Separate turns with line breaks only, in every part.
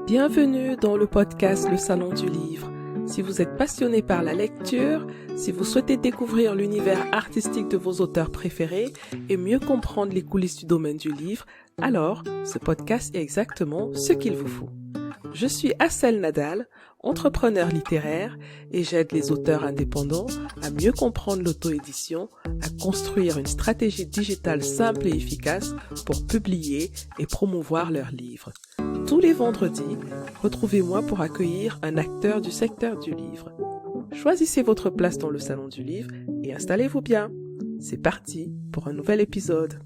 Bienvenue dans le podcast Le Salon du Livre. Si vous êtes passionné par la lecture, si vous souhaitez découvrir l'univers artistique de vos auteurs préférés et mieux comprendre les coulisses du domaine du livre, alors ce podcast est exactement ce qu'il vous faut. Je suis Assel Nadal, entrepreneur littéraire et j'aide les auteurs indépendants à mieux comprendre l'auto-édition, à construire une stratégie digitale simple et efficace pour publier et promouvoir leurs livres. Tous les vendredis, retrouvez-moi pour accueillir un acteur du secteur du livre. Choisissez votre place dans le salon du livre et installez-vous bien. C'est parti pour un nouvel épisode.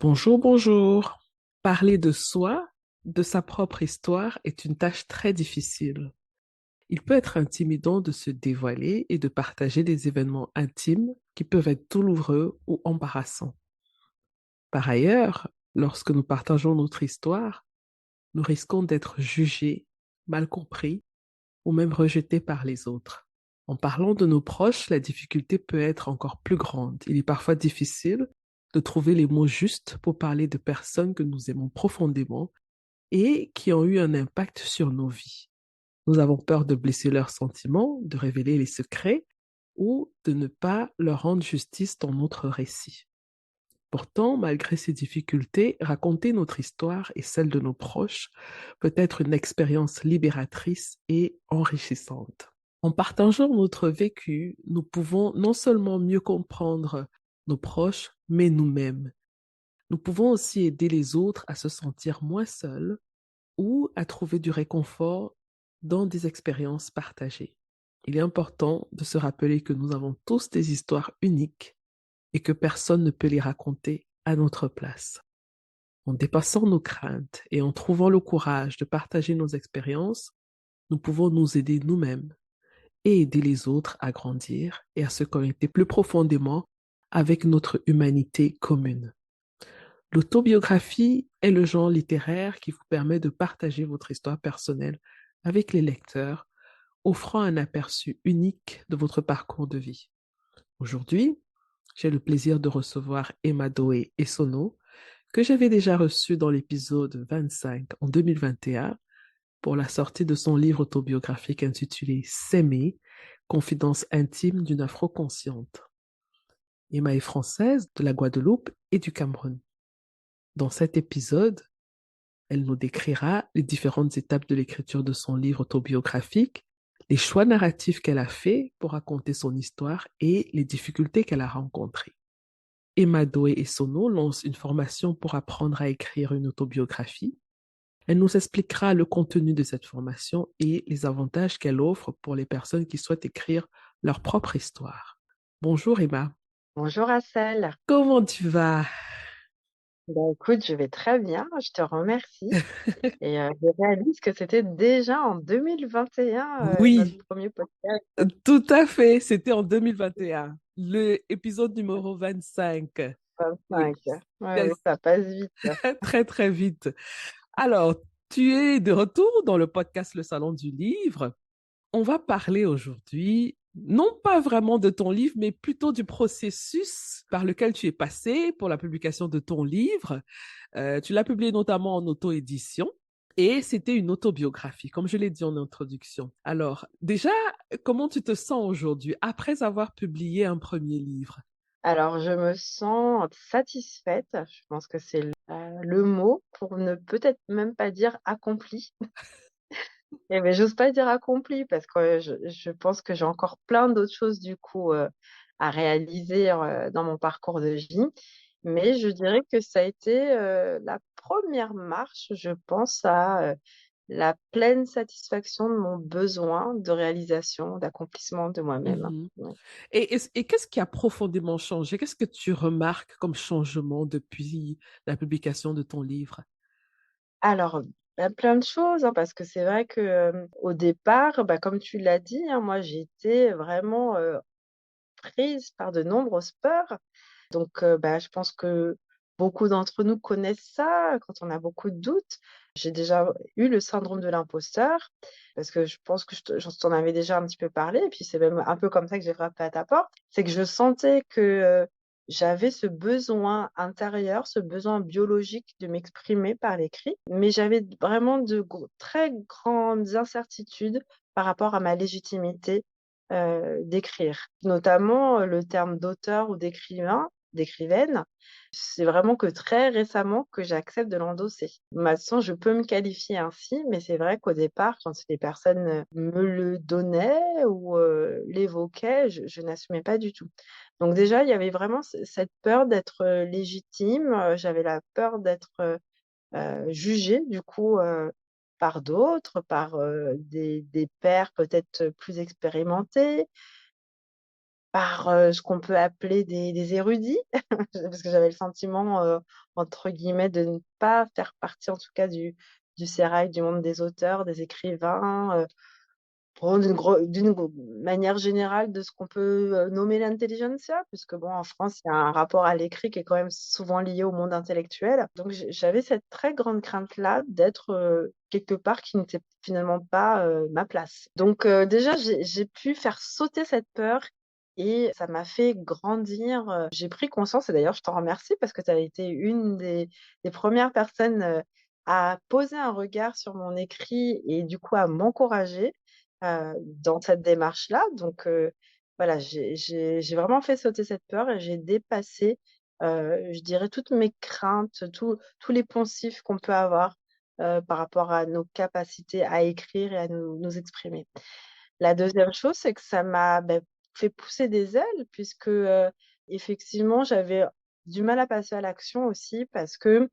Bonjour. Parler de soi, de sa propre histoire est une tâche très difficile. Il peut être intimidant de se dévoiler et de partager des événements intimes qui peuvent être douloureux ou embarrassants. Par ailleurs, lorsque nous partageons notre histoire, nous risquons d'être jugés, mal compris ou même rejetés par les autres. En parlant de nos proches, la difficulté peut être encore plus grande. Il est parfois difficile de trouver les mots justes pour parler de personnes que nous aimons profondément et qui ont eu un impact sur nos vies. Nous avons peur de blesser leurs sentiments, de révéler les secrets ou de ne pas leur rendre justice dans notre récit. Pourtant, malgré ces difficultés, raconter notre histoire et celle de nos proches peut être une expérience libératrice et enrichissante. En partageant notre vécu, nous pouvons non seulement mieux comprendre nos proches, mais nous-mêmes. Nous pouvons aussi aider les autres à se sentir moins seuls ou à trouver du réconfort dans des expériences partagées. Il est important de se rappeler que nous avons tous des histoires uniques et que personne ne peut les raconter à notre place. En dépassant nos craintes et en trouvant le courage de partager nos expériences, nous pouvons nous aider nous-mêmes et aider les autres à grandir et à se connecter plus profondément avec notre humanité commune. L'autobiographie est le genre littéraire qui vous permet de partager votre histoire personnelle avec les lecteurs, offrant un aperçu unique de votre parcours de vie. Aujourd'hui, j'ai le plaisir de recevoir Emma Doé Essonneau, que j'avais déjà reçue dans l'épisode 25 en 2021 pour la sortie de son livre autobiographique intitulé S'aimer, confidence intime d'une afro-consciente. Emma est française de la Guadeloupe et du Cameroun. Dans cet épisode, elle nous décrira les différentes étapes de l'écriture de son livre autobiographique, les choix narratifs qu'elle a faits pour raconter son histoire et les difficultés qu'elle a rencontrées. Emma Doé Essonneau lance une formation pour apprendre à écrire une autobiographie. Elle nous expliquera le contenu de cette formation et les avantages qu'elle offre pour les personnes qui souhaitent écrire leur propre histoire. Bonjour Emma.
Bonjour Assel.
Comment tu vas?
Écoute, je vais très bien, je te remercie. Et je réalise que c'était déjà en 2021 notre
Oui,
premier podcast.
tout à fait. C'était en 2021, l'épisode numéro 25. Oui,
25. Ouais, ça passe vite.
très, très vite. Alors, tu es de retour dans le podcast Le Salon du Livre. On va parler aujourd'hui, non pas vraiment de ton livre, mais plutôt du processus par lequel tu es passé pour la publication de ton livre. Tu l'as publié notamment en auto-édition et c'était une autobiographie, comme je l'ai dit en introduction. Alors, déjà, comment tu te sens aujourd'hui après avoir publié un premier livre?
Alors, je me sens satisfaite. Je pense que c'est le mot pour ne peut-être même pas dire accompli. Et mais j'ose pas dire accompli parce que je pense que j'ai encore plein d'autres choses du coup à réaliser dans mon parcours de vie. Mais je dirais que ça a été la première marche, je pense, à la pleine satisfaction de mon besoin de réalisation, d'accomplissement de moi-même.
Mhm.
Ouais.
Et qu'est-ce qui a profondément changé? Qu'est-ce que tu remarques comme changement depuis la publication de ton livre?
Alors, plein de choses, hein, parce que c'est vrai que au départ, comme tu l'as dit, hein, moi j'étais vraiment prise par de nombreuses peurs. Donc, je pense que beaucoup d'entre nous connaissent ça quand on a beaucoup de doutes. J'ai déjà eu le syndrome de l'imposteur parce que je pense que je t'en avais déjà un petit peu parlé et puis c'est même un peu comme ça que j'ai frappé à ta porte. C'est que je sentais que, j'avais ce besoin intérieur, ce besoin biologique de m'exprimer par l'écrit, mais j'avais vraiment de très grandes incertitudes par rapport à ma légitimité d'écrire. Notamment le terme d'auteur ou d'écrivaine, c'est vraiment que très récemment que j'accepte de l'endosser. Maintenant, je peux me qualifier ainsi, mais c'est vrai qu'au départ, quand les personnes me le donnaient ou l'évoquaient, je n'assumais pas du tout. Donc déjà, il y avait vraiment cette peur d'être légitime, j'avais la peur d'être jugée du coup par d'autres, par des pairs peut-être plus expérimentés, par ce qu'on peut appeler des érudits, parce que j'avais le sentiment, entre guillemets, de ne pas faire partie en tout cas du sérail du monde des auteurs, des écrivains, bon, d'une manière générale de ce qu'on peut nommer l'intelligentsia, puisque bon, en France, il y a un rapport à l'écrit qui est quand même souvent lié au monde intellectuel. Donc j'avais cette très grande crainte-là d'être quelque part qui n'était finalement pas ma place. Donc déjà, j'ai pu faire sauter cette peur et ça m'a fait grandir. J'ai pris conscience, et d'ailleurs, je t'en remercie parce que tu as été une des premières personnes à poser un regard sur mon écrit et du coup à m'encourager dans cette démarche-là. Donc voilà, j'ai vraiment fait sauter cette peur et j'ai dépassé, je dirais toutes mes craintes, tous les poncifs qu'on peut avoir, par rapport à nos capacités à écrire et à nous exprimer. La deuxième chose, c'est que ça m'a, fait pousser des ailes puisque, effectivement, j'avais du mal à passer à l'action aussi parce que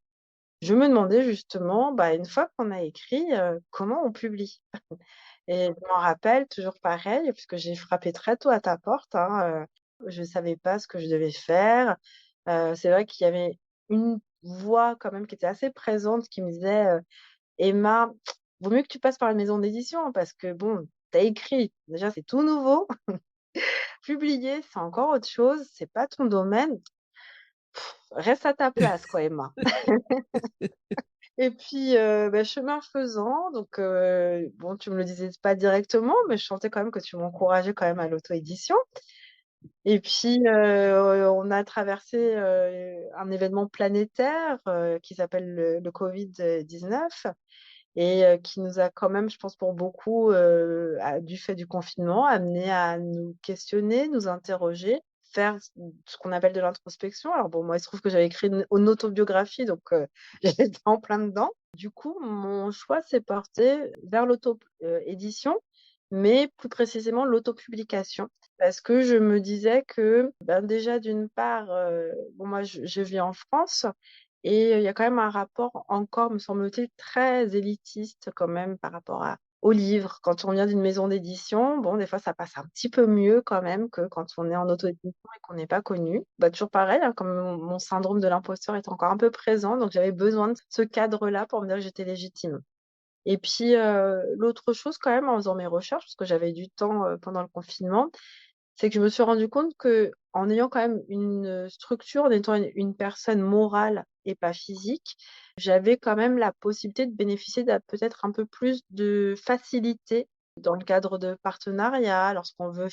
je me demandais justement, une fois qu'on a écrit, comment on publie? Et je m'en rappelle toujours pareil, puisque j'ai frappé très tôt à ta porte, hein, je savais pas ce que je devais faire. C'est vrai qu'il y avait une voix quand même qui était assez présente qui me disait, «Emma, vaut mieux que tu passes par une maison d'édition hein, parce que bon, tu as écrit, déjà c'est tout nouveau, publier c'est encore autre chose, c'est pas ton domaine, reste à ta place quoi Emma». Et puis, chemin faisant, donc bon, tu me le disais pas directement, mais je sentais quand même que tu m'encourageais quand même à l'auto-édition. Et puis, on a traversé, un événement planétaire, qui s'appelle le Covid-19 et qui nous a quand même, je pense pour beaucoup, du fait du confinement, amené à nous questionner, nous interroger, faire ce qu'on appelle de l'introspection. Alors bon, moi, il se trouve que j'avais écrit une autobiographie, donc j'étais en plein dedans. Du coup, mon choix s'est porté vers édition, mais plus précisément l'autopublication. Parce que je me disais que, déjà d'une part, bon moi je vis en France et il y a quand même un rapport encore, me semble-t-il, très élitiste quand même par rapport aux livres. Quand on vient d'une maison d'édition, bon des fois ça passe un petit peu mieux quand même que quand on est en auto-édition et qu'on n'est pas connu. Toujours pareil, hein, comme mon syndrome de l'imposteur est encore un peu présent, donc j'avais besoin de ce cadre-là pour me dire que j'étais légitime. Et puis, l'autre chose quand même en faisant mes recherches, parce que j'avais du temps, pendant le confinement, c'est que je me suis rendu compte que en ayant quand même une structure, en étant une personne morale et pas physique, j'avais quand même la possibilité de bénéficier peut-être un peu plus de facilité dans le cadre de partenariats, lorsqu'on veut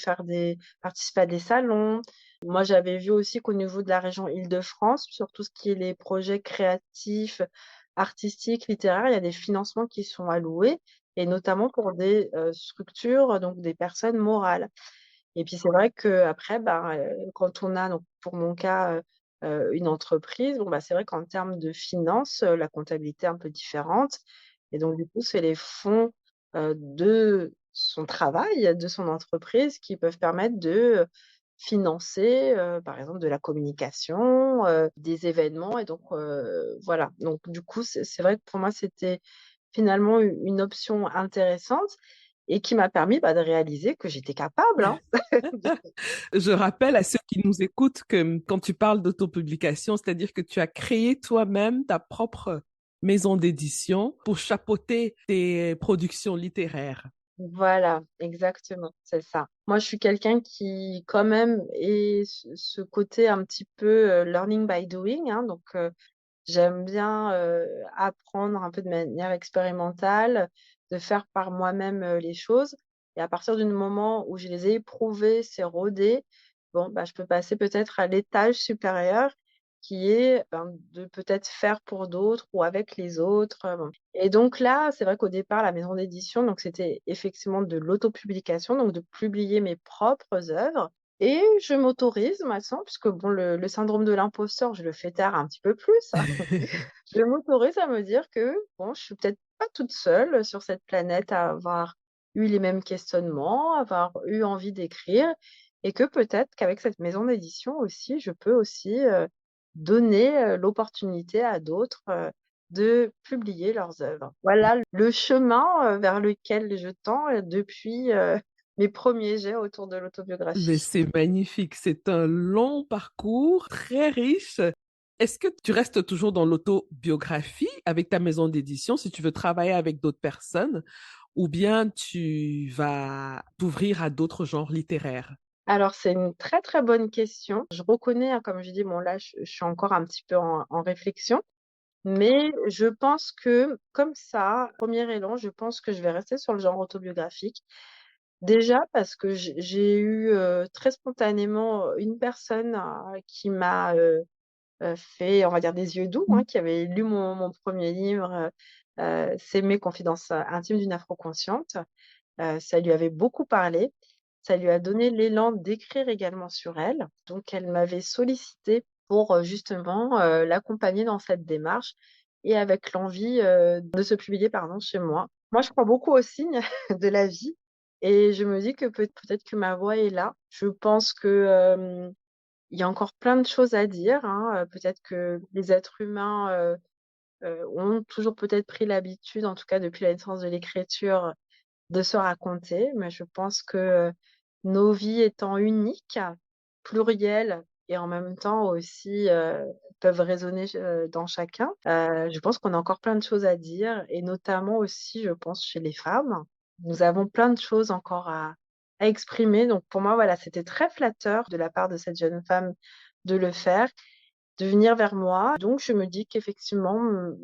participer à des salons. Moi, j'avais vu aussi qu'au niveau de la région Île-de-France, sur tout ce qui est les projets créatifs, artistiques, littéraires, il y a des financements qui sont alloués et notamment pour des, structures, donc des personnes morales. Et puis c'est vrai qu'après, quand on a donc pour mon cas, une entreprise, bon, c'est vrai qu'en termes de finances, la comptabilité est un peu différente et donc du coup, c'est les fonds, de son travail, de son entreprise qui peuvent permettre de, financer, par exemple de la communication, des événements et donc voilà. Donc du coup, c'est vrai que pour moi, c'était finalement une option intéressante et qui m'a permis, de réaliser que j'étais capable, hein.
Je rappelle à ceux qui nous écoutent que quand tu parles d'autopublication, c'est-à-dire que tu as créé toi-même ta propre maison d'édition pour chapeauter tes productions littéraires.
Voilà, exactement, c'est ça. Moi, je suis quelqu'un qui, quand même, est ce côté un petit peu learning by doing, hein, donc j'aime bien apprendre un peu de manière expérimentale, de faire par moi-même les choses. Et à partir du moment où je les ai éprouvées, c'est rodé, bon, bah, je peux passer peut-être à l'étage supérieur qui est, ben, de peut-être faire pour d'autres ou avec les autres, bon. Et donc là, c'est vrai qu'au départ, la maison d'édition, donc c'était effectivement de l'autopublication, donc de publier mes propres œuvres et je m'autorise maintenant puisque bon, le syndrome de l'imposteur, je le fais taire un petit peu plus. Je m'autorise à me dire que, bon, je suis peut-être pas toute seule sur cette planète à avoir eu les mêmes questionnements, avoir eu envie d'écrire et que peut-être qu'avec cette maison d'édition aussi, je peux aussi, donner, l'opportunité à d'autres, de publier leurs œuvres. Voilà le chemin, vers lequel je tends, depuis, mes premiers jets autour de
Mais
l'autobiographie.
c'est magnifique, c'est un long parcours très riche. Est-ce que tu restes toujours dans l'autobiographie avec ta maison d'édition si tu veux travailler avec d'autres personnes ou bien tu vas t'ouvrir à d'autres genres littéraires?
Alors c'est une très, très bonne question. Je reconnais, hein, comme je dis, bon là, je suis encore un petit peu en réflexion, mais je pense que comme ça, premier élan, je pense que je vais rester sur le genre autobiographique. Déjà parce que j'ai eu, très spontanément, une personne, qui m'a, fait, on va dire, des yeux doux, hein, qui avait lu mon 1er livre, «S'aimer, confidence intime d'une afro-consciente». Ça lui avait beaucoup parlé. Ça lui a donné l'élan d'écrire également sur elle. Donc elle m'avait sollicitée pour, justement, l'accompagner dans cette démarche et avec l'envie, de se publier, pardon, chez moi. Moi, je crois beaucoup aux signes de la vie et je me dis que peut-être que ma voix est là. Je pense que, il y a encore plein de choses à dire, hein, peut-être que les êtres humains, ont toujours peut-être pris l'habitude, en tout cas depuis la naissance de l'écriture, de se raconter, mais je pense que, nos vies étant uniques, plurielles et en même temps aussi, peuvent résonner dans chacun, je pense qu'on a encore plein de choses à dire et notamment aussi, je pense, chez les femmes. Nous avons plein de choses encore à exprimer donc pour moi, voilà, c'était très flatteur de la part de cette jeune femme de le faire, de venir vers moi. Donc je me dis qu'effectivement,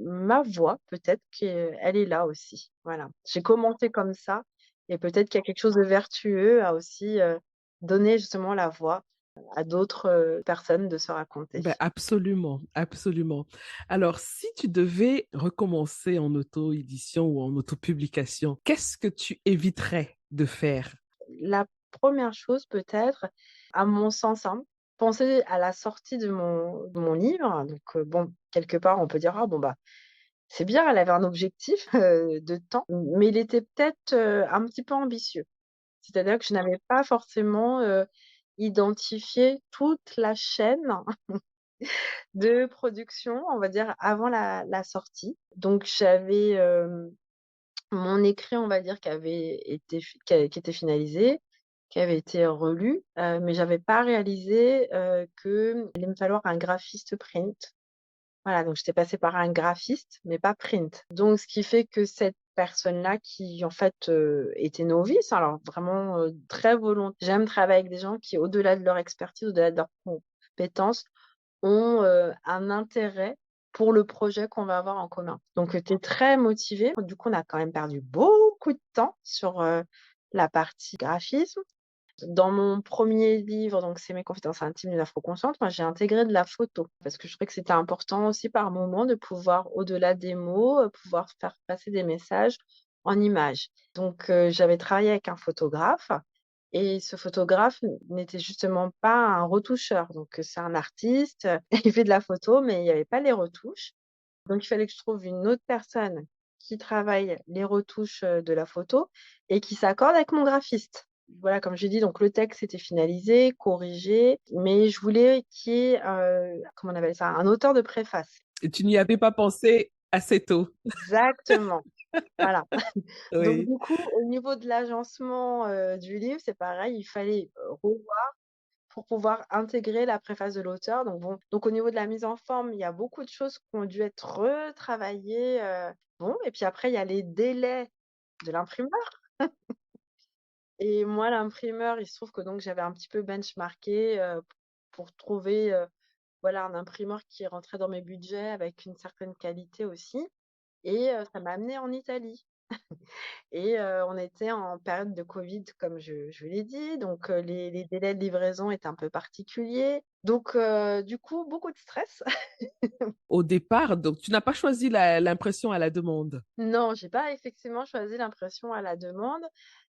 ma voix, peut-être qu'elle est là aussi. Voilà. J'ai commencé comme ça et peut-être qu'il y a quelque chose de vertueux à aussi, donner justement la voix à d'autres, personnes de se raconter.
Ben absolument, absolument. Alors, si tu devais recommencer en auto-édition ou en autopublication, qu'est-ce que tu éviterais de faire?
La première chose peut-être, à mon sens, hein, penser à la sortie de mon livre, donc bon, quelque part, on peut dire: «Ah bon, bah, c'est bien, elle avait un objectif, de temps», mais il était peut-être, un petit peu ambitieux. C'est-à-dire que je n'avais pas forcément, identifié toute la chaîne de production, on va dire, avant la sortie. Donc j'avais, mon écrit, on va dire, qui avait été qui était finalisé, qui avait été relu, mais j'avais pas réalisé, qu'il allait me falloir un graphiste print. Voilà, donc j'étais passée par un graphiste, mais pas print. Donc ce qui fait que cette personne-là qui, en fait, était novice, alors vraiment, très j'aime travailler avec des gens qui, au-delà de leur expertise, au-delà de leurs compétences, ont, un intérêt pour le projet qu'on va avoir en commun. Donc, tu es très motivé. Du coup, on a quand même perdu beaucoup de temps sur, la partie graphisme. Dans mon premier livre, donc «C'est mes confidences intimes d'une afro-consciente», moi, j'ai intégré de la photo parce que je trouvais que c'était important aussi par moment de pouvoir, au-delà des mots, pouvoir faire passer des messages en images. Donc, j'avais travaillé avec un photographe et ce photographe n'était justement pas un retoucheur. Donc, c'est un artiste, il fait de la photo, mais il y avait pas les retouches. Donc il fallait que je trouve une autre personne qui travaille les retouches, de la photo et qui s'accorde avec mon graphiste. Voilà, comme j'ai dit, donc le texte était finalisé, corrigé, mais je voulais qu'il y ait, comment on appelle ça? Un auteur de préface.
Et tu n'y avais pas pensé assez tôt.
Exactement, voilà. Donc
Oui.
du coup, au niveau de l'agencement, du livre, c'est pareil, il fallait, revoir pour pouvoir intégrer la préface de l'auteur. Donc bon, donc au niveau de la mise en forme, il y a beaucoup de choses qui ont dû être retravaillées, bon et puis après il y a les délais de l'imprimeur et moi l'imprimeur, il se trouve que donc j'avais un petit peu benchmarké, pour trouver, voilà un imprimeur qui rentrait dans mes budgets avec une certaine qualité aussi et ça m'a amené en Italie. Et on était en période de covid comme je l'ai dit, donc les délais de livraison étaient un peu particuliers. Donc du coup, beaucoup de stress.
Au départ, donc tu n'as pas choisi l'impression à la demande.
Non, j'ai pas effectivement choisi l'impression à la demande.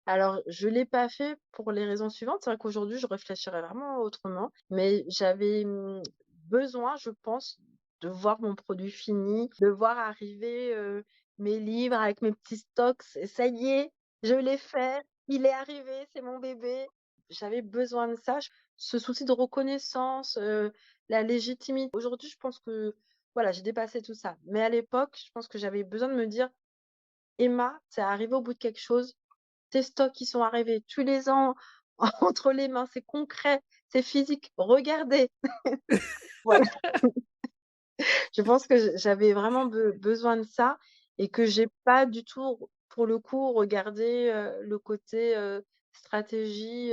Alors, je l'ai pas fait pour les raisons suivantes. C'est vrai qu'aujourd'hui, je réfléchirais vraiment autrement, mais j'avais, besoin, je pense, de voir mon produit fini, de voir arriver, mes livres avec mes petits stocks et ça y est, je l'ai fait, il est arrivé, c'est mon bébé. J'avais besoin de ça, ce souci de reconnaissance, la légitimité. Aujourd'hui, je pense que, voilà, j'ai dépassé tout ça. Mais à l'époque, je pense que j'avais besoin de me dire: Emma, tu es arrivée au bout de quelque chose. Tes stocks, ils sont arrivés. Tu les as entre les mains. C'est concret, c'est physique. Regardez. Voilà. Je pense que j'avais vraiment besoin de ça et que j'ai pas du tout, pour le coup, regardé, le côté, stratégie,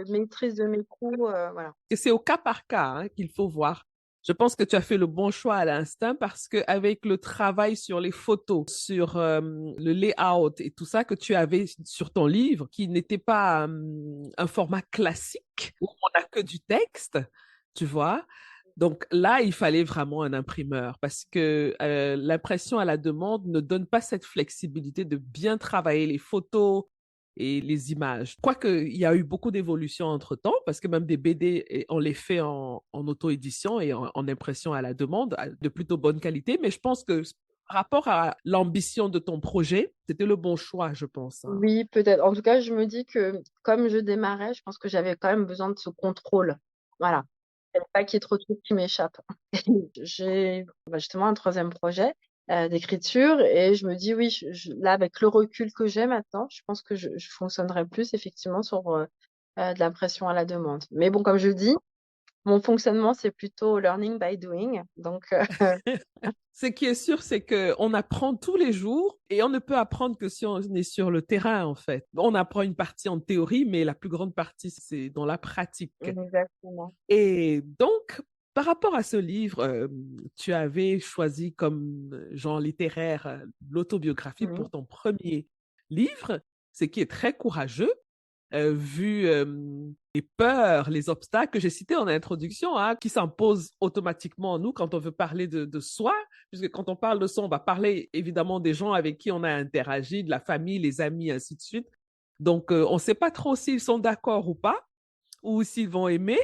maîtrise de mes coûts, voilà.
Et c'est au cas par cas hein, qu'il faut voir. Je pense que tu as fait le bon choix à l'instinct parce que avec le travail sur les photos, sur le layout et tout ça que tu avais sur ton livre, qui n'était pas un format classique où on n'a que du texte, tu vois. Donc là, il fallait vraiment un imprimeur parce que l'impression à la demande ne donne pas cette flexibilité de bien travailler les photos, et les images. Quoique, il y a eu beaucoup d'évolutions entre-temps, parce que même des BD, on les fait en auto-édition et en impression à la demande, de plutôt bonne qualité, mais je pense que par rapport à l'ambition de ton projet, c'était le bon choix, je pense. Hein.
Oui, peut-être. En tout cas, je me dis que comme je démarrais, je pense que j'avais quand même besoin de ce contrôle. Voilà. Il fallait pas qu'il y ait trop de trucs qui m'échappent. J'ai, justement un troisième projet, d'écriture et je me dis: «Oui, je là, avec le recul que j'ai maintenant, je pense que je fonctionnerais plus effectivement sur, de l'impression à la demande». Mais bon, comme je dis, mon fonctionnement, c'est plutôt learning by doing donc
Ce qui est sûr, c'est qu'on apprend tous les jours et on ne peut apprendre que si on est sur le terrain, en fait. On apprend une partie en théorie, mais la plus grande partie, c'est dans la pratique.
exactement.
Et donc, par rapport à ce livre, tu avais choisi comme genre littéraire l'autobiographie
Mmh.
pour ton premier livre, ce qui est très courageux, vu les peurs, les obstacles que j'ai cités en introduction, hein, qui s'imposent automatiquement en nous quand on veut parler de soi, puisque quand on parle de soi, on va parler évidemment des gens avec qui on a interagi, de la famille, les amis, ainsi de suite. Donc, on ne sait pas trop s'ils sont d'accord ou pas, ou s'ils vont aimer.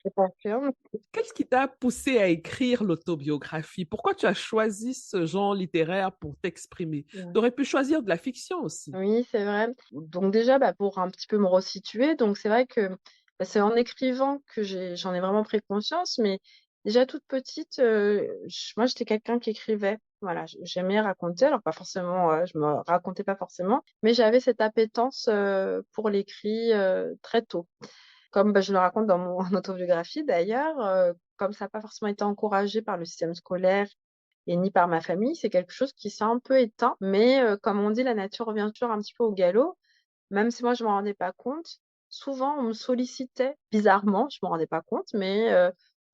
Je confirme.
Qu'est-ce qui t'a poussé à écrire l'autobiographie? Pourquoi tu as choisi ce genre littéraire pour t'exprimer? Tu aurais pu choisir de la fiction aussi.
Oui, c'est vrai. Donc déjà, pour un petit peu me resituer, donc c'est vrai que, c'est en écrivant que j'en ai vraiment pris conscience, mais déjà toute petite, moi j'étais quelqu'un qui écrivait. Voilà, j'aimais raconter, alors pas forcément, je me racontais pas forcément, mais j'avais cette appétence, pour l'écrit, très tôt. Comme, je le raconte dans mon autobiographie d'ailleurs, comme ça n'a pas forcément été encouragé par le système scolaire et ni par ma famille, c'est quelque chose qui s'est un peu éteint. Mais comme on dit, la nature revient toujours un petit peu au galop. Même si moi je m'en rendais pas compte, souvent on me sollicitait bizarrement, je m'en rendais pas compte, mais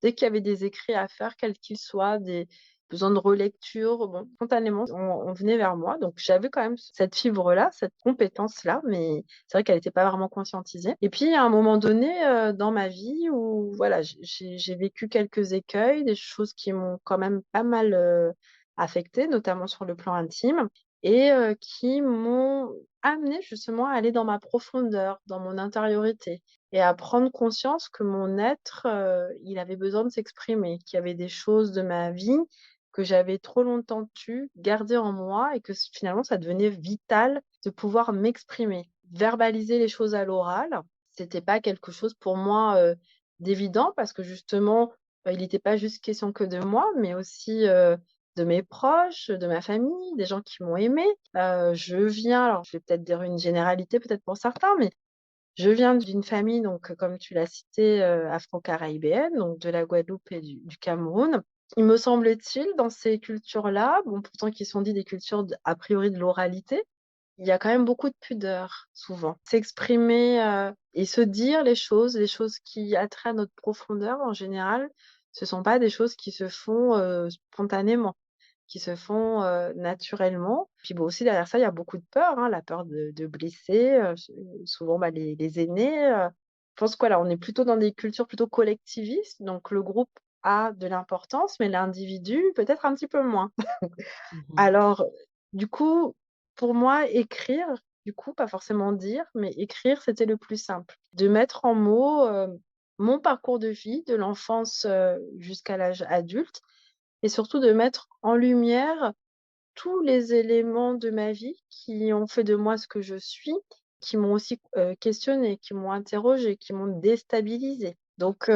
dès qu'il y avait des écrits à faire, quels qu'ils soient, des besoins de relecture, bon, spontanément, on venait vers moi. Donc j'avais quand même cette fibre-là, cette compétence-là, mais c'est vrai qu'elle était pas vraiment conscientisée. Et puis à un moment donné, dans ma vie où voilà, j'ai vécu quelques écueils, des choses qui m'ont quand même pas mal, affectée, notamment sur le plan intime et qui m'ont amenée justement à aller dans ma profondeur, dans mon intériorité et à prendre conscience que mon être, il avait besoin de s'exprimer, qu'il y avait des choses de ma vie que j'avais trop longtemps tues, gardées en moi et que finalement ça devenait vital de pouvoir m'exprimer. Verbaliser les choses à l'oral, c'était pas quelque chose pour moi, d'évident parce que justement, il n'était pas juste question que de moi, mais aussi, de mes proches, de ma famille, des gens qui m'ont aimée. Je viens, alors je vais peut-être dire une généralité peut-être pour certains, mais je viens d'une famille donc, comme tu l'as cité, afro-caribéenne, donc de la Guadeloupe et du Cameroun. Il me semble-t-il dans ces cultures-là, bon pourtant qui sont dites des cultures a priori de l'oralité, il y a quand même beaucoup de pudeur, souvent. S'exprimer, et se dire les choses qui attraient à notre profondeur en général, ce sont pas des choses qui se font, spontanément, qui se font, naturellement. Puis bon, aussi derrière ça, il y a beaucoup de peur, hein, la peur de blesser, souvent, bah, les aînés, je pense que voilà, on est plutôt dans des cultures plutôt collectivistes, donc le groupe a de l'importance, mais l'individu peut-être un petit peu moins.
Mhm.
Alors, du coup, pour moi, écrire, du coup, pas forcément dire, mais écrire, c'était le plus simple. De mettre en mots, mon parcours de vie, de l'enfance, jusqu'à l'âge adulte et surtout de mettre en lumière tous les éléments de ma vie qui ont fait de moi ce que je suis, qui m'ont aussi, questionnée, qui m'ont interrogée, qui m'ont déstabilisée. Donc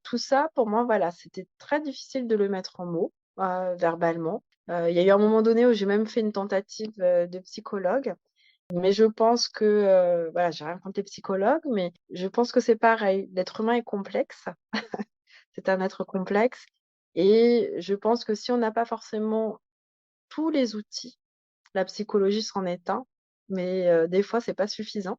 tout ça pour moi, voilà, c'était très difficile de le mettre en mots, verbalement. Il y a eu un moment donné où j'ai même fait une tentative, de psychologue, mais je pense que, voilà, j'ai rien contre les psychologues, mais je pense que c'est pareil, l'être humain est complexe, c'est un être complexe et je pense que si on n'a pas forcément tous les outils, la psychologie c'en est un, mais des fois c'est pas suffisant.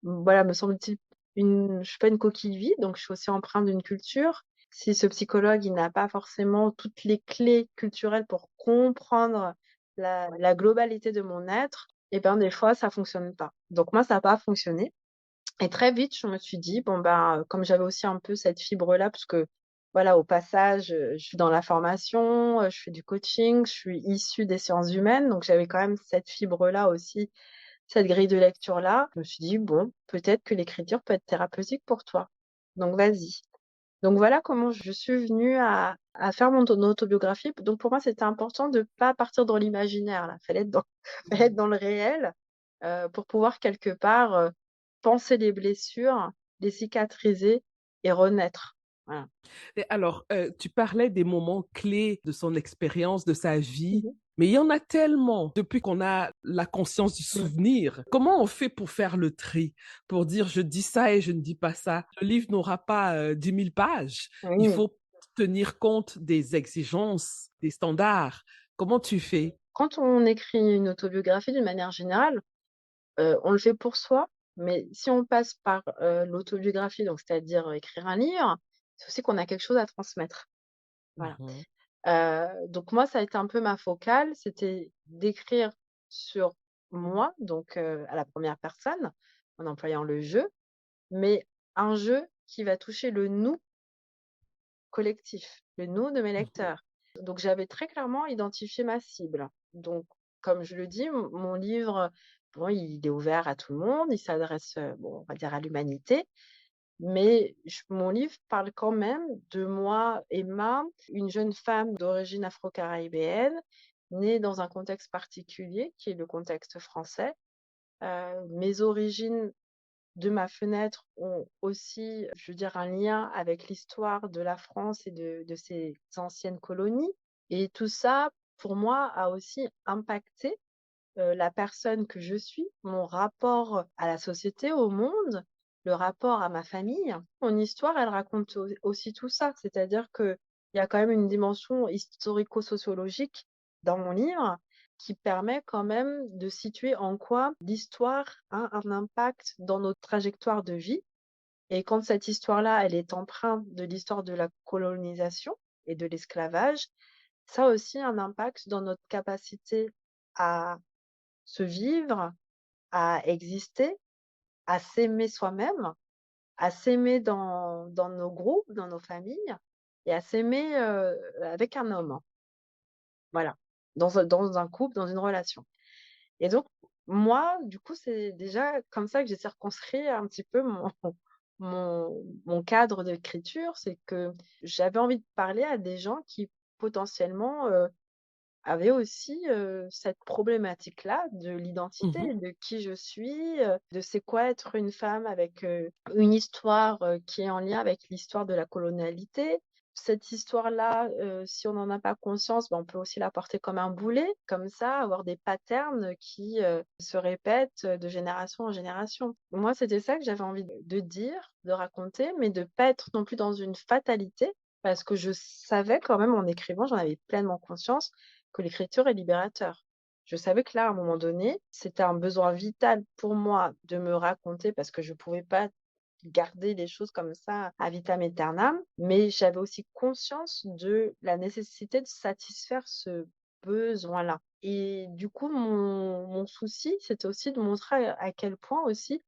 Voilà, me semble-t-il, je suis pas une coquille vide, donc je suis aussi empreinte d'une culture. Si ce psychologue, il n'a pas forcément toutes les clés culturelles pour comprendre la globalité de mon être, et ben, des fois ça fonctionne pas. Donc moi, ça a pas fonctionné et très vite, je me suis dit: «Bon, ben», comme j'avais aussi un peu cette fibre-là, parce que, voilà, au passage, je suis dans la formation, je fais du coaching, je suis issue des sciences humaines, donc j'avais quand même cette fibre-là aussi, cette grille de lecture-là. Je me suis dit: «Bon, peut-être que l'écriture peut être thérapeutique pour toi, donc vas-y». Donc voilà comment je suis venue à faire mon autobiographie. Donc pour moi, c'était important de pas partir dans l'imaginaire là, fallait être dans fallait être dans le réel, pour pouvoir quelque part, panser les blessures, les cicatriser et renaître. Voilà.
Et alors, tu parlais des moments clés de son expérience, de sa vie,
Mmh
mais il y en a tellement depuis qu'on a la conscience du
mh.
souvenir. Comment on fait pour faire le tri? Pour dire je dis ça et je ne dis pas ça? Le livre n'aura pas 10 000 pages. Il
Oui.
faut tenir compte des exigences, des standards. Comment tu fais?
Quand on écrit une autobiographie d'une manière générale, on le fait pour soi, mais si on passe par, l'autobiographie, donc c'est-à-dire, écrire un livre, c'est aussi qu'on a quelque chose à transmettre. Voilà.
Mhm,
Donc moi, ça a été un peu ma focale, c'était d'écrire sur moi, donc à la première personne, en employant le «je», mais un «je» qui va toucher le «nous» collectif, le «nous» de mes
mhm,
lecteurs. Donc j'avais très clairement identifié ma cible. Donc comme je le dis, mon livre, bon, il est ouvert à tout le monde, il s'adresse, bon, on va dire à l'humanité, mais mon livre parle quand même de moi, Emma, une jeune femme d'origine afro-caribéenne, née dans un contexte particulier qui est le contexte français. Mes origines de ma fenêtre ont aussi, je veux dire, un lien avec l'histoire de la France et de ses anciennes colonies. Et tout ça, pour moi, a aussi impacté la personne que je suis, mon rapport à la société, au monde, le rapport à ma famille. Mon histoire, elle raconte aussi tout ça, c'est-à-dire qu'il y a quand même une dimension historico-sociologique dans mon livre qui permet quand même de situer en quoi l'histoire a un impact dans notre trajectoire de vie. Et quand cette histoire-là, elle est empreinte de l'histoire de la colonisation et de l'esclavage, ça a aussi un impact dans notre capacité à se vivre, à exister, à s'aimer soi-même, à s'aimer dans nos groupes, dans nos familles et à s'aimer, avec un homme. Voilà, dans un couple, dans une relation. Et donc moi, du coup, c'est déjà comme ça que j'ai circonscrit un petit peu mon mon cadre d'écriture. C'est que j'avais envie de parler à des gens qui potentiellement, avait aussi, cette problématique-là de l'identité,
mhm,
de qui je suis, de c'est quoi être une femme avec, une histoire, qui est en lien avec l'histoire de la colonialité. Cette histoire-là, si on n'en a pas conscience, ben, on peut aussi la porter comme un boulet, comme ça, avoir des patterns qui, se répètent, de génération en génération. Moi, c'était ça que j'avais envie de dire, de raconter, mais de pas être non plus dans une fatalité, parce que je savais quand même en écrivant, j'en avais pleinement conscience, que l'écriture est libérateur. Je savais que là, à un moment donné, c'était un besoin vital pour moi de me raconter parce que je pouvais pas garder les choses comme ça à vitam aeternam, mais j'avais aussi conscience de la nécessité de satisfaire ce besoin-là. Et du coup, mon souci, c'était aussi de montrer à quel point aussi,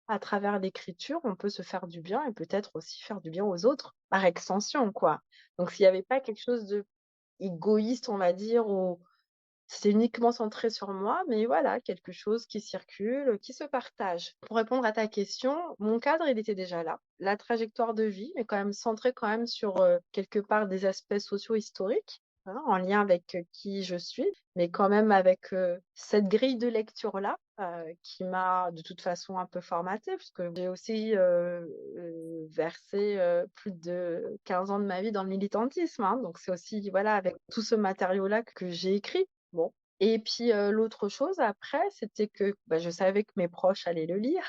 à travers l'écriture, on peut se faire du bien et peut-être aussi faire du bien aux autres, par extension, quoi. Donc s'il y avait pas quelque chose de égoïste, on va dire, ou c'est uniquement centré sur moi, mais voilà, quelque chose qui circule, qui se partage. Pour répondre à ta question, mon cadre, il était déjà là. La trajectoire de vie est quand même centrée quand même sur, quelque part des aspects socio-historiques, hein, en lien avec, qui je suis, mais quand même avec, cette grille de lecture-là, qui m'a de toute façon un peu formatée puisque j'ai aussi, versé, plus de 15 ans de ma vie dans le militantisme, hein, donc c'est aussi, voilà, avec tout ce matériau-là que j'ai écrit. Bon, et puis, l'autre chose après, c'était que, bah, je savais que mes proches allaient le lire.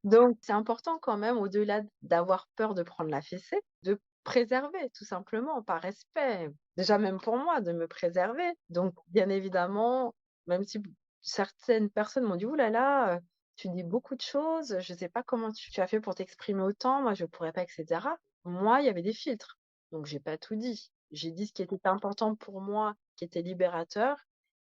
Donc c'est important quand même, au-delà d'avoir peur de prendre la fessée, de préserver tout simplement par respect. Déjà même pour moi, de me préserver. Donc bien évidemment, même si certaines personnes m'ont dit: «Ouh là là, tu dis beaucoup de choses, je sais pas comment tu as fait pour t'exprimer autant, moi je pourrais pas» et cetera. Moi, il y avait des filtres, donc j'ai pas tout dit. J'ai dit ce qui était important pour moi, qui était libérateur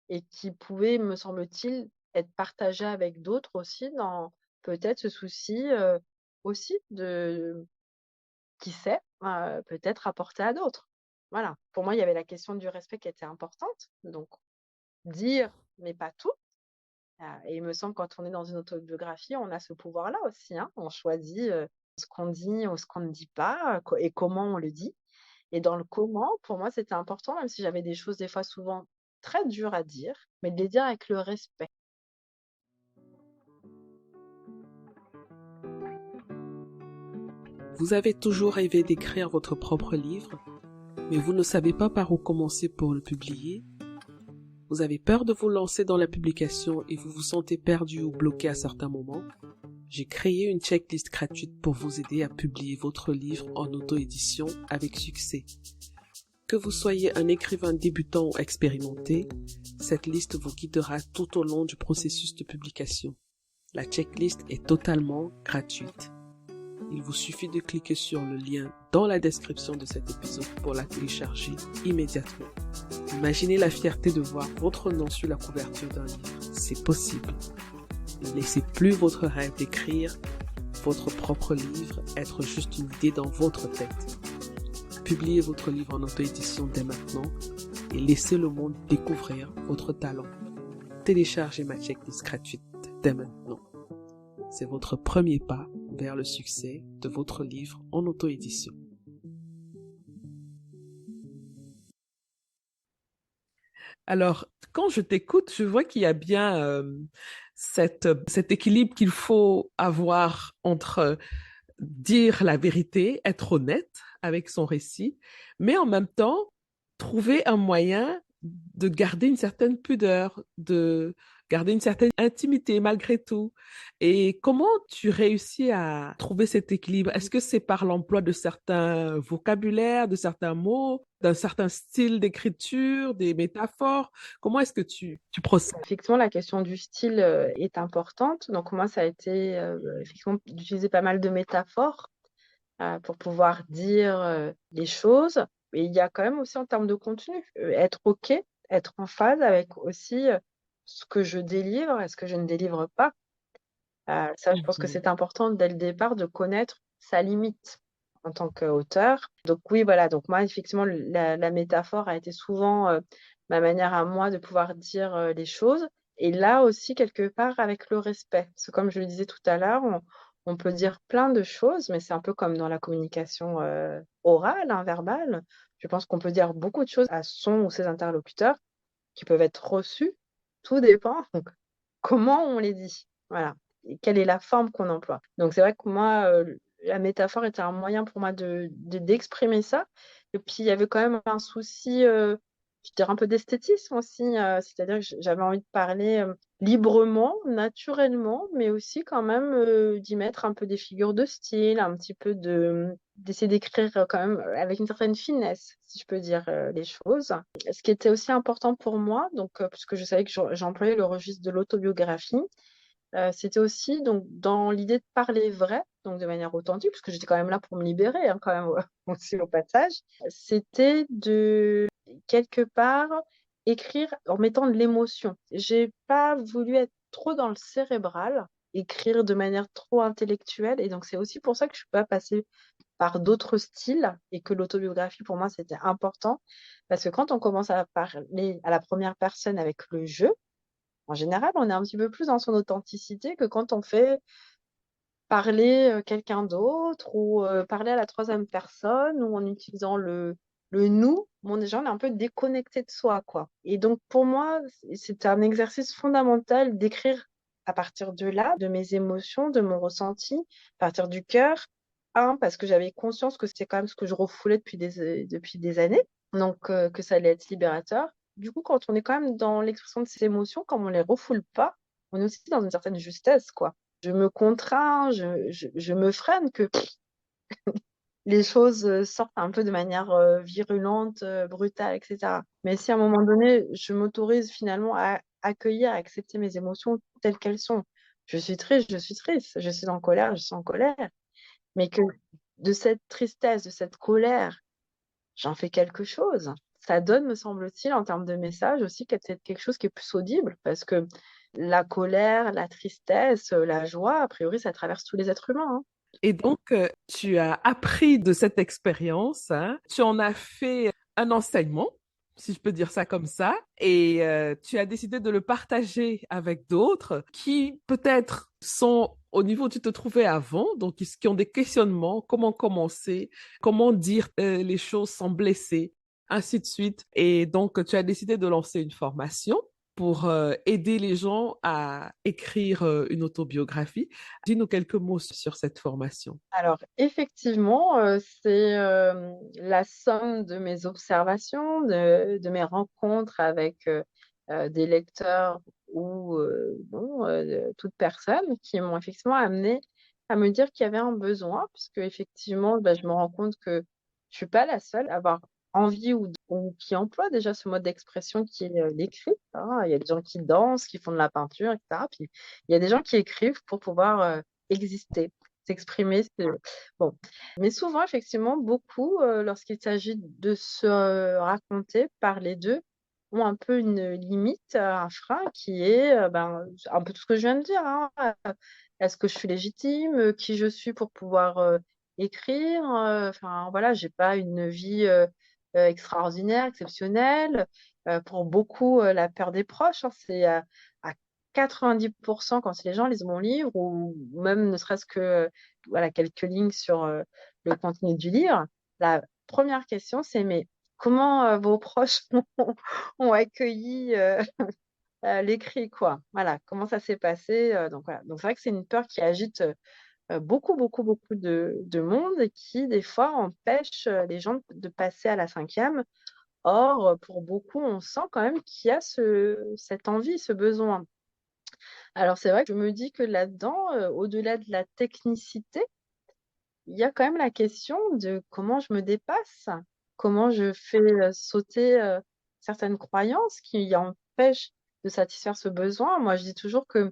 et qui pouvait, me semble-t-il, être partagé avec d'autres aussi dans peut-être ce souci, aussi de qui sait, peut-être apporter à d'autres. Voilà. Pour moi, il y avait la question du respect qui était importante, donc dire, mais pas tout, et il me semble quand on est dans une autobiographie, on a ce pouvoir-là aussi, hein. On choisit, ce qu'on dit ou ce qu'on ne dit pas, et comment on le dit. Et dans le comment, pour moi, c'était important, même si j'avais des choses des fois souvent très dures à dire, mais de les dire avec le respect.
Vous avez toujours rêvé d'écrire votre propre livre, mais vous ne savez pas par où commencer pour le publier. Vous avez peur de vous lancer dans la publication et vous vous sentez perdu ou bloqué à certains moments. J'ai créé une checklist gratuite pour vous aider à publier votre livre en auto-édition avec succès. Que vous soyez un écrivain débutant ou expérimenté, cette liste vous guidera tout au long du processus de publication. La checklist est totalement gratuite. Il vous suffit de cliquer sur le lien dans la description de cet épisode pour la télécharger immédiatement. Imaginez la fierté de voir votre nom sur la couverture d'un livre. C'est possible. Ne laissez plus votre rêve d'écrire votre propre livre être juste une idée dans votre tête. Publiez votre livre en auto-édition dès maintenant et laissez le monde découvrir votre talent. Téléchargez ma checklist gratuite dès maintenant. C'est votre premier pas vers le succès de votre livre en auto-édition. Alors, quand je t'écoute, je vois qu'il y a bien cet équilibre qu'il faut avoir entre dire la vérité, être honnête avec son récit, mais en même temps, trouver un moyen de garder une certaine pudeur, de garder une certaine intimité malgré tout. Et comment tu réussis à trouver cet équilibre? Est-ce que c'est par l'emploi de certains vocabulaires, de certains mots, d'un certain style d'écriture, des métaphores? Comment est-ce que tu procèdes?
Effectivement, la question du style, est importante. Donc moi, ça a été, effectivement d'utiliser pas mal de métaphores, pour pouvoir dire, les choses. Et il y a quand même aussi en termes de contenu, être OK, être en phase avec aussi, ce que je délivre et ce que je ne délivre pas. Ça, je pense que
Mhm.
c'est important dès le départ de connaître sa limite en tant qu'auteur. Donc oui, voilà, donc moi, effectivement, la métaphore a été souvent, ma manière à moi de pouvoir dire, les choses, et là aussi, quelque part, avec le respect. Parce que comme je le disais tout à l'heure, on peut dire plein de choses, mais c'est un peu comme dans la communication, orale, hein, verbale. Je pense qu'on peut dire beaucoup de choses à son ou ses interlocuteurs qui peuvent être reçues. Tout dépend comment on les dit. Voilà, et quelle est la forme qu'on emploie. Donc c'est vrai que moi, la métaphore était un moyen pour moi d'exprimer ça, et puis il y avait quand même un souci, je dirais un peu d'esthétisme aussi, c'est-à-dire que j'avais envie de parler, librement, naturellement, mais aussi quand même, d'y mettre un peu des figures de style, un petit peu d'essayer d'écrire, quand même, avec une certaine finesse, si je peux dire, les choses. Ce qui était aussi important pour moi, donc puisque je savais que j'employais le registre de l'autobiographie, C'était aussi donc dans l'idée de parler vrai, donc de manière authentique, parce que j'étais quand même là pour me libérer, hein, quand même, aussi au passage. C'était de, quelque part, écrire en mettant de l'émotion. J'ai pas voulu être trop dans le cérébral, écrire de manière trop intellectuelle, et donc c'est aussi pour ça que je suis pas passée par d'autres styles et que l'autobiographie, pour moi, c'était important. Parce que quand on commence à parler à la première personne avec le jeu, en général, on est un petit peu plus dans son authenticité que quand on fait parler quelqu'un d'autre ou parler à la troisième personne ou en utilisant le nous. Bon, déjà, on est un peu déconnecté de soi, quoi. Et donc, pour moi, c'est un exercice fondamental d'écrire à partir de là, de mes émotions, de mon ressenti, à partir du cœur. Un, parce que j'avais conscience que c'était quand même ce que je refoulais depuis des années, donc que ça allait être libérateur. Du coup, quand on est quand même dans l'expression de ces émotions, comme on les refoule pas, on est aussi dans une certaine justesse, quoi. Je me contrains, je me freine que les choses sortent un peu de manière virulente, brutale, etc. Mais si à un moment donné, je m'autorise finalement à accueillir, à accepter mes émotions telles qu'elles sont. Je suis triste, je suis triste. Je suis en colère, je suis en colère. Mais que de cette tristesse, de cette colère, j'en fais quelque chose. Ça donne, me semble-t-il, en termes de message aussi, peut-être quelque chose qui est plus audible, parce que la colère, la tristesse, la joie, a priori, ça traverse tous les êtres humains, hein.
Et donc, tu as appris de cette expérience, hein, tu en as fait un enseignement, si je peux dire ça comme ça, et tu as décidé de le partager avec d'autres qui peut-être sont au niveau où tu te trouvais avant, donc qui ont des questionnements, comment commencer, comment dire les choses sans blesser, ainsi de suite. Et donc, tu as décidé de lancer une formation pour aider les gens à écrire une autobiographie. Dis-nous quelques mots sur cette formation.
Alors, effectivement, c'est la somme de mes observations, de mes rencontres avec des lecteurs ou bon, toute personne qui m'ont effectivement amené à me dire qu'il y avait un besoin, puisque effectivement, bah, je me rends compte que je suis pas la seule à avoir envie ou qui emploie déjà ce mode d'expression qui est l'écrit, hein. Il y a des gens qui dansent, qui font de la peinture, etc. Puis il y a des gens qui écrivent pour pouvoir exister, s'exprimer. Bon. Mais souvent, effectivement, beaucoup, lorsqu'il s'agit de se raconter, parler d'eux, ont un peu une limite, un frein qui est ben, un peu tout ce que je viens de dire, hein. Est-ce que je suis légitime? Qui je suis pour pouvoir écrire? Enfin, voilà, j'ai pas une vie extraordinaire, exceptionnelle. Pour beaucoup, la peur des proches, hein, c'est à 90% quand les gens lisent mon livre ou même ne serait-ce que voilà, quelques lignes sur le contenu du livre. La première question, c'est mais comment vos proches ont accueilli l'écrit, quoi. Voilà, comment ça s'est passé. Donc voilà. Donc c'est vrai que c'est une peur qui agite beaucoup, beaucoup, beaucoup de monde et qui, des fois, empêche les gens de passer à la cinquième. Or, pour beaucoup, on sent quand même qu'il y a cette envie, ce besoin. Alors, c'est vrai que je me dis que là-dedans, au-delà de la technicité, il y a quand même la question de comment je me dépasse, comment je fais sauter certaines croyances qui empêchent de satisfaire ce besoin. Moi, je dis toujours que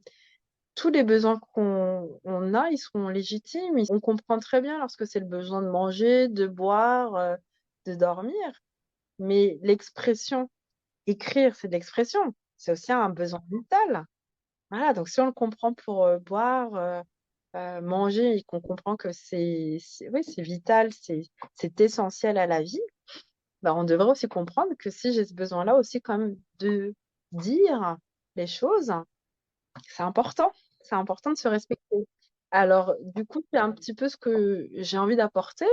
tous les besoins qu'on a, ils sont légitimes. On comprend très bien lorsque c'est le besoin de manger, de boire, de dormir. Mais l'expression, écrire, c'est de l'expression. C'est aussi un besoin vital. Voilà, donc si on le comprend pour boire, manger et qu'on comprend que oui, c'est vital, c'est essentiel à la vie, bah, on devrait aussi comprendre que si j'ai ce besoin-là aussi quand même de dire les choses, c'est important. C'est important de se respecter. Alors, du coup, c'est un petit peu ce que j'ai envie d'apporter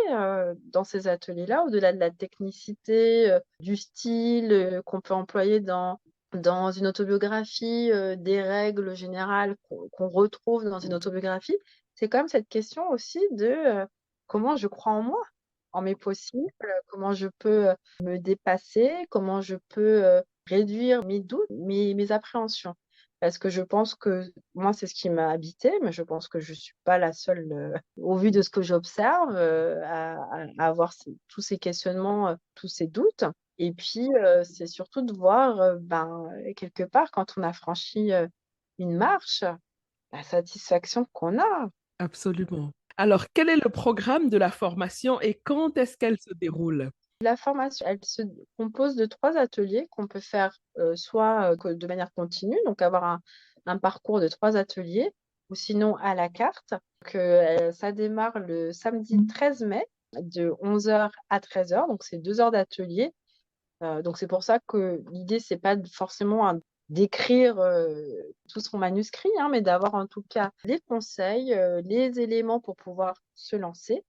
dans ces ateliers-là, au-delà de la technicité, du style qu'on peut employer dans une autobiographie, des règles générales qu'on retrouve dans une autobiographie. C'est quand même cette question aussi de comment je crois en moi, en mes possibles, comment je peux me dépasser, comment je peux réduire mes doutes, mes appréhensions. Parce que je pense que moi, c'est ce qui m'a habité, mais je pense que je suis pas la seule, au vu de ce que j'observe, à avoir tous ces questionnements, tous ces doutes. Et puis, c'est surtout de voir, ben, quelque part, quand on a franchi une marche, la satisfaction qu'on a.
Absolument. Alors, quel est le programme de la formation et quand est-ce qu'elle se déroule?
La formation, elle se compose de 3 ateliers qu'on peut faire soit de manière continue, donc avoir un parcours de 3 ateliers, ou sinon à la carte. Donc, ça démarre le samedi 13 mai de 11h à 13h, donc c'est 2 heures d'atelier. Donc c'est pour ça que l'idée, c'est pas forcément d'écrire tout son manuscrit, hein, mais d'avoir en tout cas les conseils, les éléments pour pouvoir se lancer.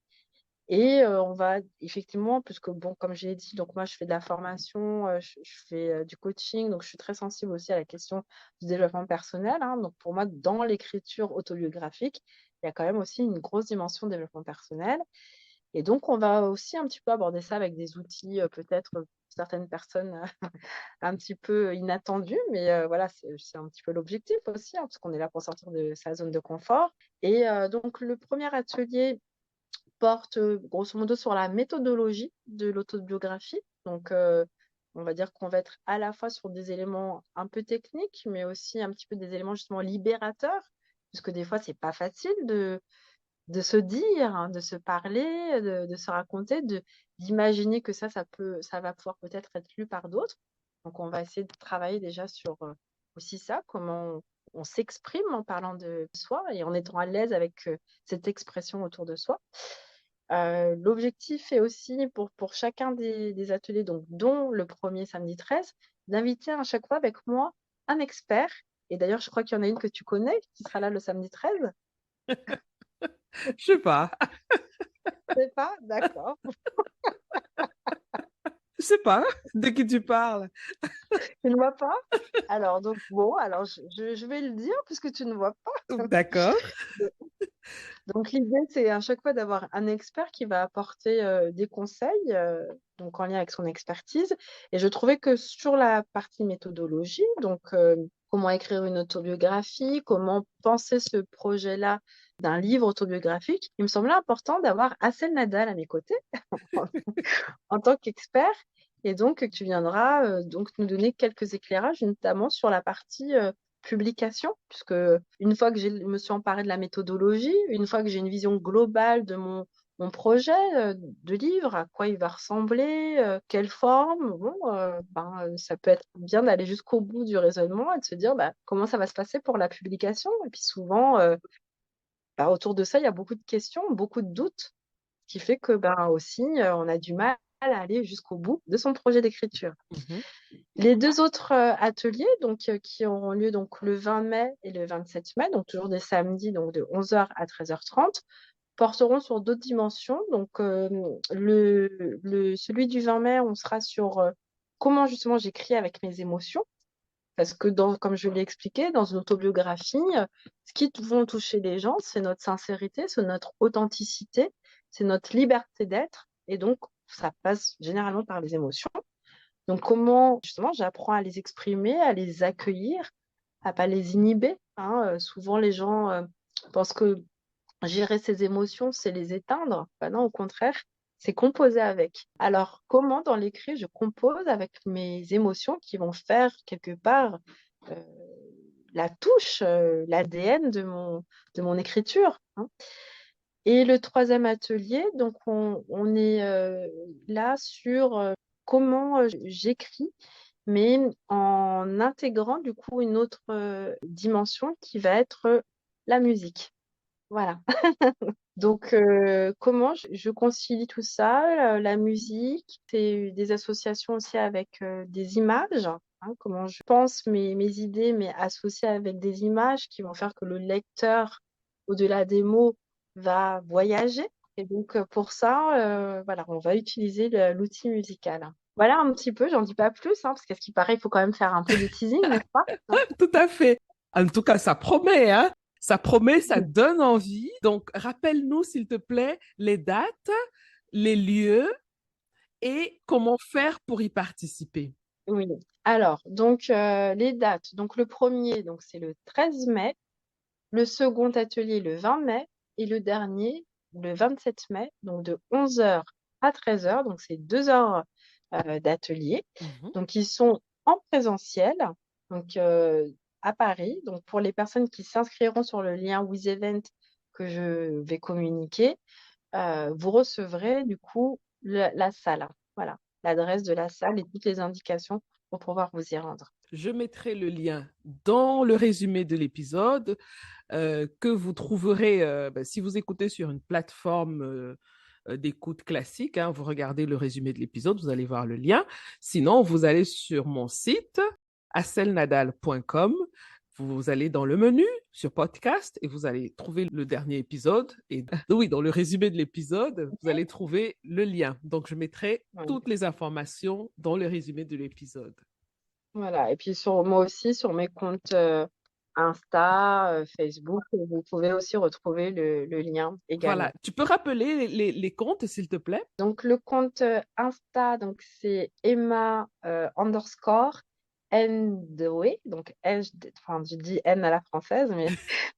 Et on va effectivement, puisque bon, comme j'ai dit, donc moi je fais de la formation, je fais du coaching, donc je suis très sensible aussi à la question du développement personnel, hein. Donc pour moi, dans l'écriture autobiographique, il y a quand même aussi une grosse dimension développement personnel. Et donc on va aussi un petit peu aborder ça avec des outils peut-être pour certaines personnes un petit peu inattendus, mais voilà, c'est un petit peu l'objectif aussi, hein, parce qu'on est là pour sortir de sa zone de confort. Et donc le premier atelier porte grosso modo sur la méthodologie de l'autobiographie. Donc, on va dire qu'on va être à la fois sur des éléments un peu techniques, mais aussi un petit peu des éléments justement libérateurs, puisque des fois, c'est pas facile de se dire, hein, de se parler, de se raconter, d'imaginer que ça va pouvoir peut-être être lu par d'autres. Donc, on va essayer de travailler déjà sur aussi ça, comment on s'exprime en parlant de soi et en étant à l'aise avec cette expression autour de soi. L'objectif est aussi pour chacun des ateliers, donc, dont le premier samedi 13, d'inviter à chaque fois avec moi un expert. Et d'ailleurs, je crois qu'il y en a une que tu connais qui sera là le samedi 13.
Je sais pas.
Je sais pas, d'accord.
Je sais pas de qui tu parles.
Tu ne vois pas? Alors, donc, bon, alors je vais le dire puisque tu ne vois pas.
D'accord.
Donc, l'idée, c'est à chaque fois d'avoir un expert qui va apporter des conseils, donc en lien avec son expertise. Et je trouvais que sur la partie méthodologie, donc comment écrire une autobiographie, comment penser ce projet-là d'un livre autobiographique, il me semblait important d'avoir Assel Nadal à mes côtés en tant qu'expert. Et donc, tu viendras donc nous donner quelques éclairages, notamment sur la partie publication, puisque une fois que je me suis emparée de la méthodologie, une fois que j'ai une vision globale de mon projet de livre, à quoi il va ressembler, quelle forme, bon, ça peut être bien d'aller jusqu'au bout du raisonnement et de se dire comment ça va se passer pour la publication. Et puis souvent, autour de ça, il y a beaucoup de questions, beaucoup de doutes, ce qui fait que aussi, on a du mal à aller jusqu'au bout de son projet d'écriture.
Mhm.
Les 2 autres ateliers donc, qui auront lieu donc, le 20 mai et le 27 mai, donc toujours des samedis donc, de 11h à 13h30, porteront sur d'autres dimensions. Donc, celui du 20 mai, on sera sur comment justement j'écris avec mes émotions. Parce que, comme je l'ai expliqué, dans une autobiographie, ce qui vont toucher les gens, c'est notre sincérité, c'est notre authenticité, c'est notre liberté d'être. Et donc, ça passe généralement par les émotions. Donc, comment justement j'apprends à les exprimer, à les accueillir, à pas les inhiber, hein. Souvent, les gens pensent que gérer ses émotions, c'est les éteindre. Non, au contraire, c'est composer avec. Alors, comment dans l'écrit, je compose avec mes émotions qui vont faire quelque part euh, la touche, l'ADN de mon écriture, hein. Et le troisième atelier, donc on est là sur comment j'écris, mais en intégrant du coup une autre dimension qui va être la musique. Voilà. Donc, comment je concilie tout ça, la musique, c'est des associations aussi avec des images, hein, comment je pense mes idées, mais associées avec des images qui vont faire que le lecteur, au-delà des mots, va voyager. Et donc, pour ça, voilà, on va utiliser l'outil musical. Voilà un petit peu, j'en dis pas plus, hein, parce qu'à ce qui paraît, il faut quand même faire un peu de teasing, n'est-ce pas?
Tout à fait. En tout cas, ça promet, hein? Ça promet, ça donne envie. Donc, rappelle-nous, s'il te plaît, les dates, les lieux et comment faire pour y participer.
Oui. Alors, donc, les dates. Donc, le premier, donc, c'est le 13 mai. Le second atelier le 20 mai et le dernier le 27 mai, donc de 11h à 13h. Donc, c'est 2 heures d'atelier.
Mhm.
Donc, ils sont en présentiel. Donc, à Paris. Donc, pour les personnes qui s'inscriront sur le lien WizEvent que je vais communiquer, vous recevrez du coup la salle. Voilà, l'adresse de la salle et toutes les indications pour pouvoir vous y rendre.
Je mettrai le lien dans le résumé de l'épisode que vous trouverez si vous écoutez sur une plateforme d'écoute classique. Hein, vous regardez le résumé de l'épisode, vous allez voir le lien. Sinon, vous allez sur mon site, aselnadal.com. Vous allez dans le menu sur podcast et vous allez trouver le dernier épisode. Et oui, dans le résumé de l'épisode, vous allez trouver le lien. Donc, je mettrai toutes les informations dans le résumé de l'épisode.
Voilà. Et puis moi aussi, sur mes comptes Insta, Facebook, vous pouvez aussi retrouver le lien également.
Voilà. Tu peux rappeler les comptes, s'il te plaît?
Donc, le compte Insta, donc c'est Emma _NDOE. Donc, je dis N à la française, mais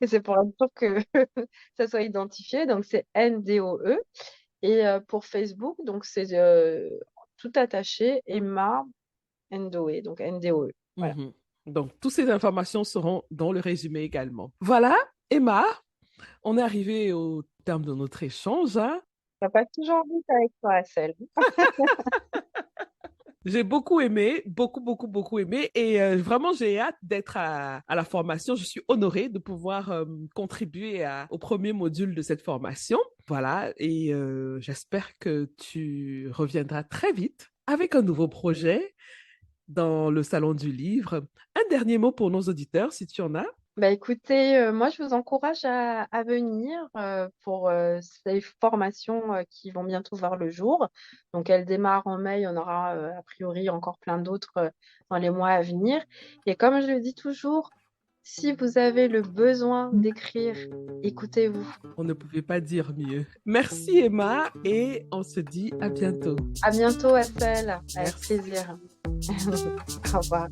c'est pour être sûr que ça soit identifié. Donc, c'est NDOE. Et pour Facebook, donc c'est tout attaché, Emma NDOE, donc NDOE. Voilà.
Donc, toutes ces informations seront dans le résumé également. Voilà, Emma, on est arrivé au terme de notre échange. Hein?
Ça passe toujours vite avec toi, Asel.
J'ai beaucoup aimé, beaucoup aimé. Et vraiment, j'ai hâte d'être à la formation. Je suis honorée de pouvoir contribuer au premier module de cette formation. Voilà, et j'espère que tu reviendras très vite avec un nouveau projet dans le Salon du Livre. Un dernier mot pour nos auditeurs, si tu en as.
Bah écoutez, moi je vous encourage à venir pour ces formations qui vont bientôt voir le jour. Donc elles démarrent en mai, il y en aura a priori encore plein d'autres dans les mois à venir. Et comme je le dis toujours, si vous avez le besoin d'écrire, écoutez-vous.
On ne pouvait pas dire mieux. Merci Emma et on se dit à bientôt.
À bientôt Asel, avec plaisir. Au revoir.